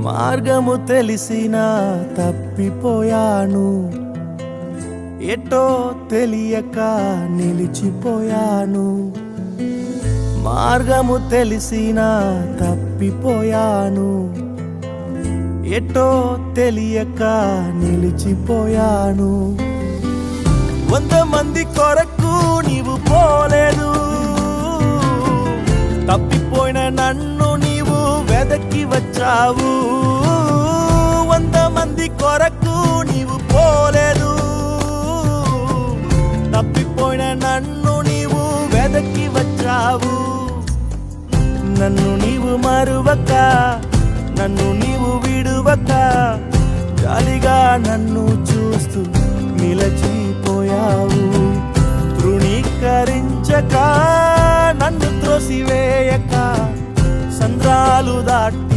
మార్గము తెలిసినా తప్పిపోయాను, ఎటో తెలియక నిలిచిపోయాను. మార్గము తెలిసినా తప్పిపోయాను, ఎటో తెలియక నిలిచిపోయాను. 100 మంది కొరకు నీవు పోలేదు, తప్పిపోయిన నన్ను నీవు వెదకి వచ్చావు. 100 మంది కొరకు నీవు పోలేదు, తప్పిపోయిన నన్ను నీవు వెదకి వచ్చావు. నన్ను నీవు మరువక, నన్ను నీవు విడువక, జాలిగా నన్ను చూస్తూ నిలచిపోయావు. తృణీకరించక, నన్ను త్రోసివేయక, సంద్రాలు దాటి